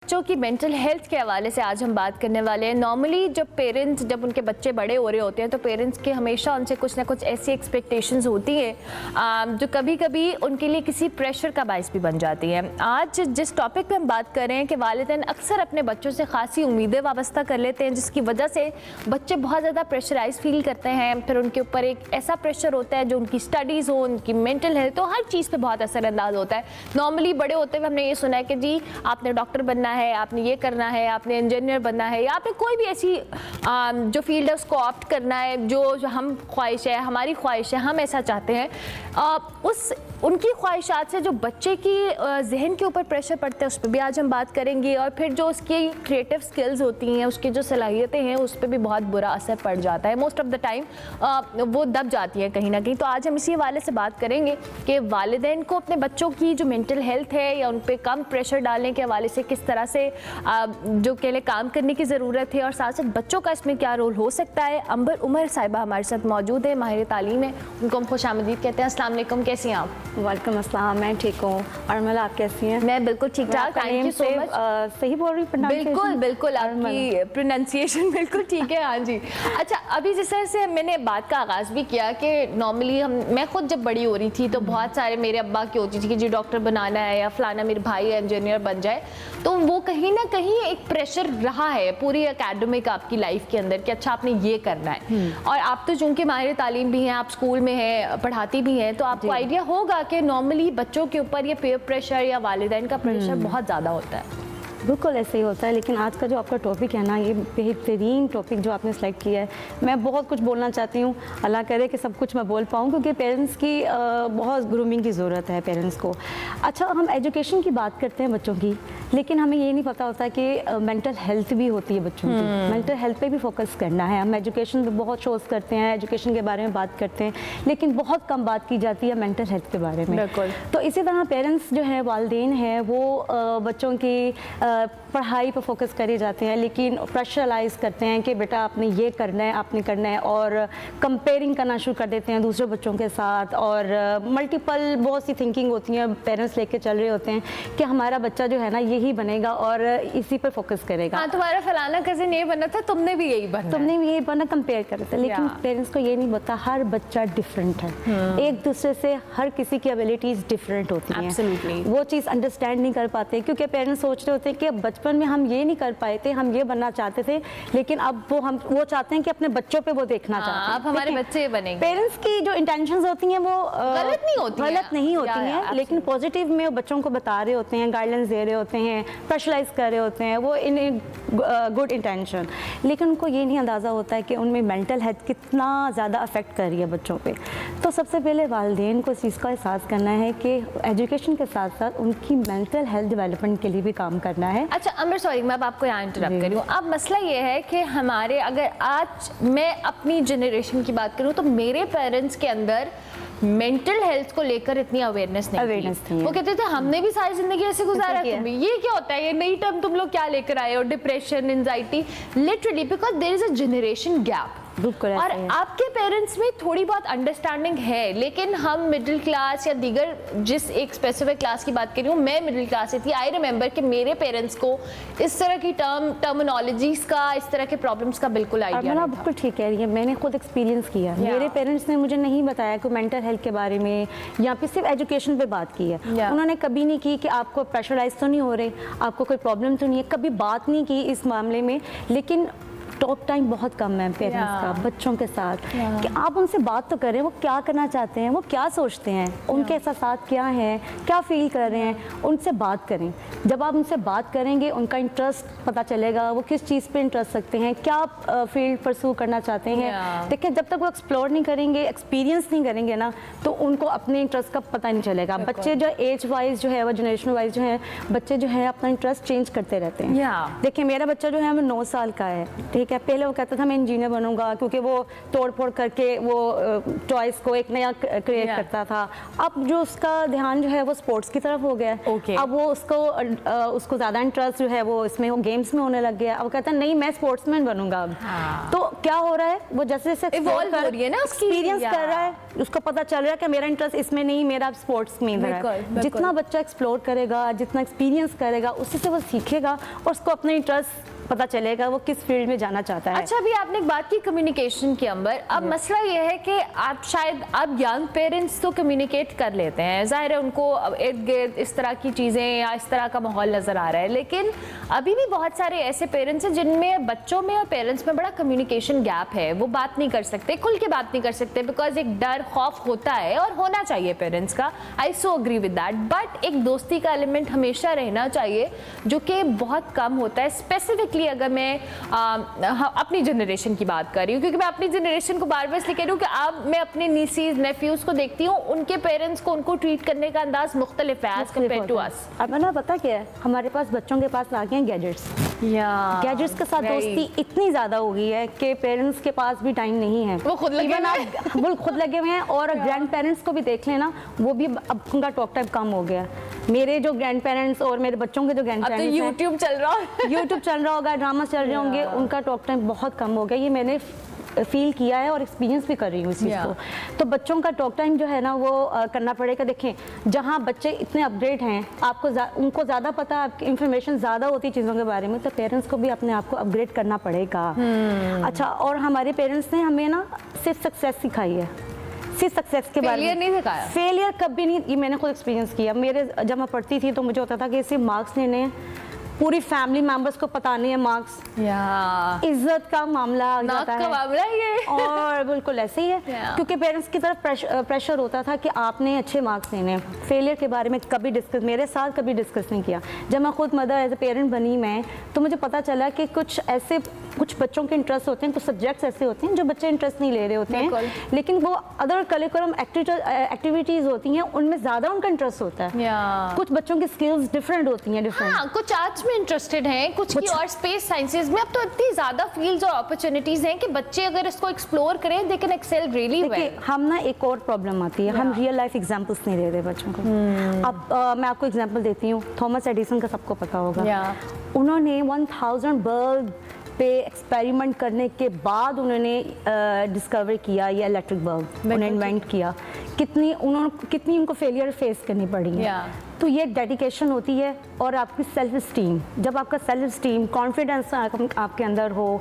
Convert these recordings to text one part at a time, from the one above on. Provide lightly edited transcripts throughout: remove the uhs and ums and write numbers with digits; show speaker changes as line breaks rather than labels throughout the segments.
बच्चों की mental health के हवाले से आज हम बात करने वाले हैं। नॉर्मली जब उनके बच्चे बड़े हो रहे होते हैं तो पेरेंट्स के हमेशा उनसे कुछ ना कुछ ऐसी एक्सपेक्टेशंस होती हैं जो कभी कभी उनके लिए किसी प्रेशर का बायस भी बन जाती हैं। आज जिस टॉपिक पे हम बात कर रहे हैं कि वालिदैन अक्सर अपने बच्चों से खासी उम्मीदें वाबस्ता कर लेते हैं, जिसकी वजह से बच्चे बहुत ज़्यादा प्रेशराइज फील करते हैं। फिर उनके ऊपर एक ऐसा प्रेशर होता है जो उनकी स्टडीज़ हो, उनकी मेंटल हेल्थ हो, हर चीज़ पर बहुत असरअंदाज होता है। नॉर्मली बड़े होते हुए हमने ये सुना है कि जी आपने डॉक्टर बनना है, आपने ये करना है, आपने इंजीनियर बनना है, या आपने कोई भी ऐसी जो फील्ड है उसको ऑप्ट करना है जो हम ख्वाहिश है, हमारी ख्वाहिश है, हम ऐसा चाहते हैं। उनकी ख्वाहिशात से जो बच्चे की जहन के ऊपर प्रेशर पड़ता है उस पर भी आज हम बात करेंगे। और फिर जो उसकी क्रिएटिव स्किल्स होती हैं, उसकी जो सलाहियतें हैं, उस पर भी बहुत बुरा असर पड़ जाता है। मोस्ट ऑफ द टाइम वो दब जाती है कहीं ना कहीं। तो आज हम इसी हवाले से बात करेंगे कि वालिदैन को अपने बच्चों की जो मेंटल हेल्थ है या उन पर कम प्रेशर डालने के हवाले से किस तरह से जो के लिए काम करने की ज़रूरत है, और साथ साथ बच्चों का इसमें क्या रोल हो सकता है। अंबर उमर साहिबा हमारे साथ मौजूद है, माहिर तालीम है, उनको हम खुश आमदीद कहते हैं। अस्सलाम वालेकुम, कैसी हैं आप?
वालेकुम अस्सलाम, मैं ठीक हूँ। और मतलब आप कैसी हैं?
मैं बिल्कुल ठीक ठाक, थैंक यू सो मच।
सही बोल रही हूँ?
बिल्कुल बिल्कुल, आपकी प्रोनाउंसिएशन बिल्कुल ठीक है। हाँ जी। अच्छा, अभी जिस तरह से मैंने बात का आगाज़ भी किया कि नॉर्मली मैं खुद जब बड़ी हो रही थी तो बहुत सारे मेरे अब्बा की होती थी कि जी डॉक्टर बनाना है या फलाना मेरे भाई इंजीनियर बन जाए, तो वो कहीं ना कहीं एक प्रेशर रहा है पूरी एकेडमिक आपकी लाइफ के अंदर कि अच्छा आपने ये करना है। और आप तो चूंकि माहिर तालीम भी हैं, आप स्कूल में हैं, पढ़ाती भी हैं, तो आपको आइडिया होगा कि नॉर्मली बच्चों के ऊपर ये पीयर प्रेशर या वालिदैन का प्रेशर बहुत ज़्यादा होता है।
बिल्कुल ऐसे ही होता है। लेकिन आज का जो आपका टॉपिक है ना, ये बेहतरीन टॉपिक जो आपने सेलेक्ट किया है। मैं बहुत कुछ बोलना चाहती हूँ, अल्लाह करे कि सब कुछ मैं बोल पाऊँ, क्योंकि पेरेंट्स की बहुत ग्रूमिंग की ज़रूरत है पेरेंट्स को। अच्छा, हम एजुकेशन की बात करते हैं बच्चों की, लेकिन हमें ये नहीं पता होता कि मेंटल हेल्थ भी होती है बच्चों की। मेंटल हेल्थ पे भी फोकस करना है। हम एजुकेशन पे बहुत शोज़ करते हैं, एजुकेशन के बारे में बात करते हैं, लेकिन बहुत कम बात की जाती है मेंटल हेल्थ के बारे में। तो इसी तरह पेरेंट्स जो है, वालिदैन है, वो बच्चों की पढ़ाई पर फोकस करे जाते हैं, लेकिन प्रेशराइज करते हैं कि बेटा आपने ये करना है, आपने करना है, और कंपेयरिंग करना शुरू कर देते हैं दूसरे बच्चों के साथ। और मल्टीपल बहुत सी थिंकिंग होती हैं, पेरेंट्स लेके चल रहे होते हैं कि हमारा बच्चा जो है ना यही बनेगा और इसी पर फोकस करेगा।
हाँ, तुम्हारा फलाना कज़िन ये बना था, तुमने भी यही बनना,
तुमने भी यही बनना, कंपेयर करते हैं। लेकिन पेरेंट्स को ये नहीं पता हर बच्चा डिफरेंट है, एक दूसरे से हर किसी की एबिलिटीज़ डिफरेंट होती हैं। वो चीज़ अंडरस्टैंड नहीं कर पाते, क्योंकि पेरेंट्स सोच रहे होते हैं कि बचपन में हम ये नहीं कर पाए थे, हम ये बनना चाहते थे, लेकिन अब वो चाहते हैं कि अपने बच्चों पे वो देखना चाहते हैं,
अब हमारे बच्चे बनेंगे।
पेरेंट्स की जो इंटेंशंस होती हैं वो
गलत नहीं होती हैं,
लेकिन पॉजिटिव में वो बच्चों को बता रहे होते हैं, गाइडेंस दे रहे होते हैं, प्रेशराइज कर रहे होते हैं, वो इन गुड इंटेंशन। लेकिन उनको ये नहीं अंदाज़ा होता है कि उनमें मेंटल हेल्थ कितना ज़्यादा अफेक्ट कर रही है बच्चों पे। तो सबसे पहले वालिदैन को इस चीज़ का एहसास करना है कि एजुकेशन के साथ साथ उनकी मेंटल हेल्थ डेवलपमेंट के लिए भी काम करना है।
अच्छा अमर, सॉरी मैं अब आपको यहाँ इंटरप्ट कर रही हूँ। अब मसला ये है कि हमारे, अगर आज मैं अपनी जनरेशन की बात करूँ तो मेरे पेरेंट्स के अंदर मेंटल हेल्थ को लेकर इतनी अवेयरनेस नहीं थी। वो कहते थे हमने भी सारी जिंदगी ऐसे गुजारा, तुम भी ये क्या होता है, ये नई टर्म तुम लोग क्या लेकर आए हो, depression, anxiety, literally because there is a generation gap. और आपके पेरेंट्स में थोड़ी बहुत अंडरस्टैंडिंग है, लेकिन हम मिडिल क्लास या दीगर जिस एक स्पेसिफिक क्लास की बात कर रही हूँ, मैं मिडिल क्लास से थी। आई रिमेंबर कि मेरे पेरेंट्स को इस तरह की टर्मिनोलॉजीज का, इस तरह के प्रॉब्लम्स का बिल्कुल आइडिया नहीं था।
बिल्कुल ठीक कह रही है, मैंने खुद एक्सपीरियंस किया। मेरे पेरेंट्स ने मुझे नहीं बताया कि मेंटल हेल्थ के बारे में, या फिर सिर्फ एजुकेशन पे बात की है। उन्होंने कभी नहीं की कि आपको प्रेशराइज तो नहीं हो रहे, आपको कोई प्रॉब्लम तो नहीं है, कभी बात नहीं की इस मामले में। लेकिन टॉक टाइम बहुत कम है पेरेंट्स का बच्चों के साथ, कि आप उनसे बात तो करें, वो क्या करना चाहते हैं, वो क्या सोचते हैं, उनके एहसास क्या हैं, क्या फील कर रहे हैं, उनसे बात करें। जब आप उनसे बात करेंगे, उनका इंटरेस्ट पता चलेगा, वो किस चीज़ पे इंटरेस्ट रखते हैं, क्या फील्ड परस्यू करना चाहते हैं। देखिए, जब तक वो एक्सप्लोर नहीं करेंगे, एक्सपीरियंस नहीं करेंगे ना, तो उनको अपने इंटरेस्ट का पता नहीं चलेगा। बच्चे जो एज वाइज जो है, वो जनरेशन वाइज जो है, बच्चे जो है अपना इंटरेस्ट चेंज करते रहते हैं। देखिए, मेरा बच्चा जो है वो 9 साल का है, ठीक है, पहले वो कहता था मैं इंजीनियर बनूंगा क्योंकि वो तोड़ फोड़ करके वो टॉयज को एक नया क्रिएट
Yeah.
करता था। अब जो उसका ध्यान जो है वो स्पोर्ट्स की तरफ हो गया है।
Okay.
अब वो उसको ज़्यादा इंटरेस्ट जो है वो इसमें, वो गेम्स में होने लग गया। अब कहता है नहीं मैं स्पोर्ट्समैन बनूंगा अब।
हाँ।
तो क्या हो रहा है, वो जैसे जैसे
Evolve हो रही है ना उसकी,
एक्सपीरियंस
yeah.
कर रहा है, उसको पता चल रहा है कि मेरा इंटरेस्ट इसमें नहीं, मेरा स्पोर्ट्स में इधर
बिल्कुल,
है।
बिल्कुल।
जितना बच्चा एक्सप्लोर करेगा, जितना एक्सपीरियंस करेगा, उसी से वो सीखेगा और उसको अपना इंटरेस्ट पता चलेगा वो किस फील्ड में जाना चाहता है।
अच्छा, अभी आपने एक बात की कम्युनिकेशन के अंदर, अब मसला ये है कि आप शायद अब यंग पेरेंट्स तो कम्युनिकेट कर लेते हैं, जाहिर है उनको इर्द गिर्द इस तरह की चीज़ें या इस तरह का माहौल नज़र आ रहा है, लेकिन अभी भी बहुत सारे ऐसे पेरेंट्स हैं जिनमें बच्चों में और पेरेंट्स में बड़ा कम्युनिकेशन गैप है। वो बात नहीं कर सकते, खुल के बात नहीं कर सकते, बिकॉज एक डर खौफ होता है और होना चाहिए पेरेंट्स का। आई सो अग्री विद दैट, बट एक दोस्ती का एलिमेंट हमेशा रहना चाहिए जो कि बहुत कम होता है। स्पेसिफिकली अगर मैं अपनी जनरेशन की बात कर रही हूँ, क्योंकि मैं अपनी जनरेशन को बार बार इसलिए कह रही हूँ कि अब मैं अपने नीसीज नेफ्यूज को देखती हूँ, उनके पेरेंट्स को उनको ट्रीट करने का अंदाज मुख्तलिफ है एज कम्पेयर टू अस।
अब ना पता क्या है, हमारे पास बच्चों के पास आ गए हैं गैजेट्स। गैजेट्स के साथ दोस्ती इतनी ज़्यादा हो गई है कि पेरेंट्स के पास भी टाइम नहीं है,
वो खुद लगे हुए हैं।
वो खुद लगे हुए हैं। और ग्रैंड पेरेंट्स को भी देख लेना, वो भी अब उनका टॉक टाइम कम हो गया। मेरे जो ग्रैंड पेरेंट्स और मेरे बच्चों के जो ग्रैंड
अब तो
पेरेंट्स
यूट्यूब चल रहा है,
यूट्यूब चल रहा होगा, ड्रामा चल रहे होंगे, उनका टॉक टाइम बहुत कम हो गया। ये मैंने फील किया है और एक्सपीरियंस भी कर रही हूँ इस चीज़ को। तो बच्चों का टॉक टाइम जो है ना वो करना पड़ेगा। देखें, जहाँ बच्चे इतने अपडेट हैं, आपको उनको ज़्यादा पता, आपकी इंफॉर्मेशन ज़्यादा होती है चीज़ों के बारे में, तो पेरेंट्स को भी अपने आप को अपग्रेड करना पड़ेगा। अच्छा, और हमारे पेरेंट्स ने हमें ना सिर्फ सक्सेस सिखाई है, सिर्फ सक्सेस के बारे में
नहीं सिखाया।
फेलियर कभी नहीं, ये मैंने खुद एक्सपीरियंस किया। मेरे जब मैं पढ़ती थी तो मुझे होता था कि सिर्फ मार्क्स लेने हैं, पूरी फैमिली मेंबर्स को पता नहीं है मार्क्स, इज्जत का मामला आ जाता है
ये।
और बिल्कुल ऐसे ही है, क्योंकि पेरेंट्स की तरफ प्रेशर होता था कि आपने अच्छे मार्क्स लेने हैं। फेलियर के बारे में कभी डिस्कस, मेरे साथ कभी डिस्कस नहीं किया। जब मैं खुद मदर एज ए पेरेंट बनी मैं, तो मुझे पता चला कि कुछ बच्चों के इंटरेस्ट होते हैं, कुछ सब्जेक्ट्स ऐसे होते हैं जो बच्चे इंटरेस्ट नहीं ले रहे होते हैं, लेकिन वो अदर करिकुलम एक्टिविटीज़ होती हैं उनमें ज़्यादा उनका इंटरेस्ट होता है। कुछ बच्चों की स्किल्स डिफरेंट होती हैं,
कुछ आर्ट्स में इंटरेस्टेड हैं, कुछ की और स्पेस साइंसेज में। अब तो इतनी ज़्यादा फील्ड्स और अपॉर्चुनिटीज़ हैं कि बच्चे अगर इसको एक्सप्लोर करें, they can excel really well.
हम ना एक और प्रॉब्लम आती है, हम रियल लाइफ एग्जांपल्स नहीं दे रहे बच्चों को। अब मैं आपको एग्जांपल देती हूँ, थॉमस एडिसन का सबको पता होगा। उन्होंने 1000 बल्ब पे एक्सपेरिमेंट करने के बाद उन्होंने डिस्कवर किया ये इलेक्ट्रिक बल्ब, उन्होंने इन्वेंट किया। कितनी उनको फेलियर फेस करनी पड़ी है। तो ये डेडिकेशन होती है और आपकी सेल्फ स्टीम। जब आपका सेल्फ स्टीम, कॉन्फिडेंस आपके अंदर हो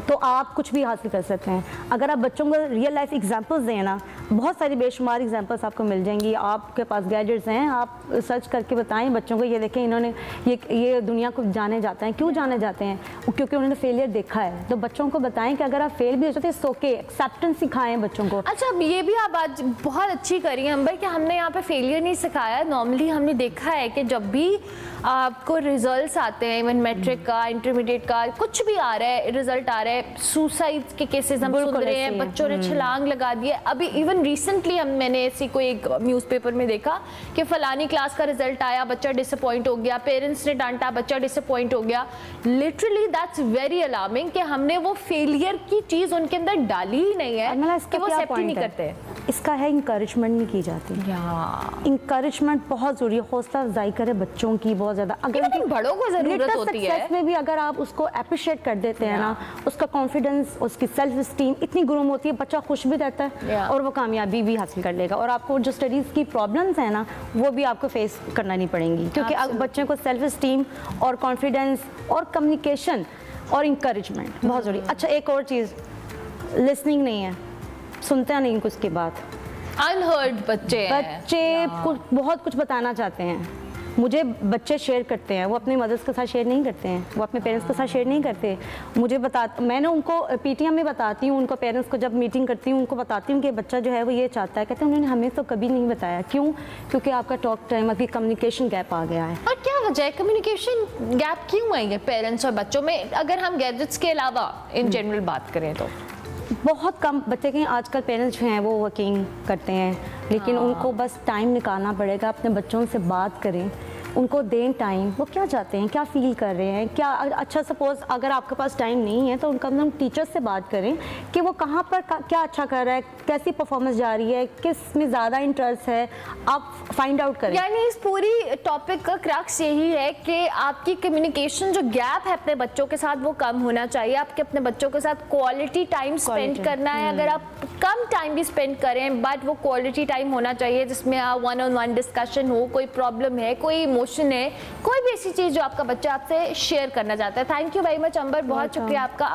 तो आप कुछ भी हासिल कर सकते हैं। अगर आप बच्चों को रियल लाइफ एग्जांपल्स दें ना, बहुत सारी बेशुमार एग्जांपल्स आपको मिल जाएंगी। आपके पास गैजेट्स हैं, आप सर्च करके बताएं बच्चों को, ये देखें इन्होंने ये दुनिया को जाने जाते हैं। क्यों जाने जाते हैं? क्योंकि उन्होंने फेलियर देखा है। तो बच्चों को बताएं कि अगर आप फेल भी हो जाते हैं, इट्स ओके, एक्सेप्टेंस सिखाएं बच्चों को।
अच्छा, अब ये भी आप आज बहुत अच्छी करी हैं अंबर कि हमने यहाँ पे फेलियर नहीं सिखाया। नॉर्मली हमने देखा है कि जब भी आपको रिजल्ट्स आते हैं, इवन मैट्रिक का, इंटरमीडिएट का, कुछ भी आ रहा है, रिजल्ट आ रहा है, सुसाइड के केसेस हम सुन रहे हैं, बच्चों ने छलांग लगा दी है। अभी इवन रिसेंटली मैंने ऐसी कोई एक न्यूज़पेपर में देखा कि फलानी क्लास का रिजल्ट आया, बच्चा डिसअपॉइंट हो गया, पेरेंट्स ने डांटा, बच्चा डिसअपॉइंट हो गया। लिटरली दैट्स वेरी अलार्मिंग कि हमने वो फेलियर की चीज़ उनके अंदर डाली ही नहीं है कि वो एक्सेप्ट ही नहीं करते।
इसका है इंकरेजमेंट नहीं की जाती। इंकरेजमेंट बहुत ज़रूरी है, हौसला अफजाई करे बच्चों की बहुत ज़्यादा। अगर
बड़ों को ज़रूरत होती है
में भी अगर आप उसको अप्रिशिएट कर देते हैं ना, उसका कॉन्फिडेंस, उसकी सेल्फ स्टीम इतनी ग्रूम होती है, बच्चा खुश भी रहता है और वो कामयाबी भी हासिल कर लेगा। और आपको जो स्टडीज़ की प्रॉब्लम्स हैं ना, वो भी आपको फेस करना नहीं पड़ेंगी, क्योंकि अब बच्चों को सेल्फ स्टीम और कॉन्फिडेंस और कम्युनिकेशन और इंकरेजमेंट बहुत ज़रूरी। अच्छा, एक और चीज़, लिसनिंग नहीं है, सुनते नहीं कुछ की बात।
अनहर्ड बच्चे
बहुत कुछ बताना चाहते हैं। मुझे बच्चे शेयर करते हैं, वो अपने मदर्स के साथ शेयर नहीं करते हैं, वो अपने पेरेंट्स के साथ शेयर नहीं करते। मैंने उनको पीटीएम में बताती हूँ, उनको पेरेंट्स को जब मीटिंग करती हूँ उनको बताती हूँ कि बच्चा जो है वो ये चाहता है। कहते हैं उन्होंने हमें तो कभी नहीं बताया। क्यों? क्योंकि आपका टॉक टाइम, आपकी कम्युनिकेशन गैप आ गया है।
और क्या वजह है कम्युनिकेशन गैप क्यों आई है पेरेंट्स और बच्चों में, अगर हम गैजेट्स के अलावा इन जनरल बात करें तो?
बहुत कम बच्चे के आजकल पेरेंट्स जो हैं वो वर्किंग करते हैं, लेकिन उनको बस टाइम निकालना पड़ेगा, अपने बच्चों से बात करें। उनको दें टाइम, वो क्या चाहते हैं, क्या फील कर रहे हैं, क्या अच्छा सपोज अगर आपके पास टाइम नहीं है तो उनका हम टीचर से बात करें कि वो कहाँ पर क्या अच्छा कर रहा है, कैसी परफॉर्मेंस जा रही है, किस में ज़्यादा इंटरेस्ट है, आप फाइंड आउट करें।
यानी इस पूरी टॉपिक का क्रक्स यही है कि आपकी कम्युनिकेशन जो गैप है अपने बच्चों के साथ वो कम होना चाहिए। आपके अपने बच्चों के साथ क्वालिटी टाइम स्पेंड करना है। अगर आप कम टाइम भी स्पेंड करें बट वो क्वालिटी टाइम होना चाहिए जिसमें वन ऑन वन डिस्कशन हो, कोई प्रॉब्लम है, कोई इमोशन है, कोई भी ऐसी चीज़ जो आपका बच्चा आपसे शेयर करना चाहता है। थैंक यू वेरी मच अंबर, बहुत शुक्रिया आपका।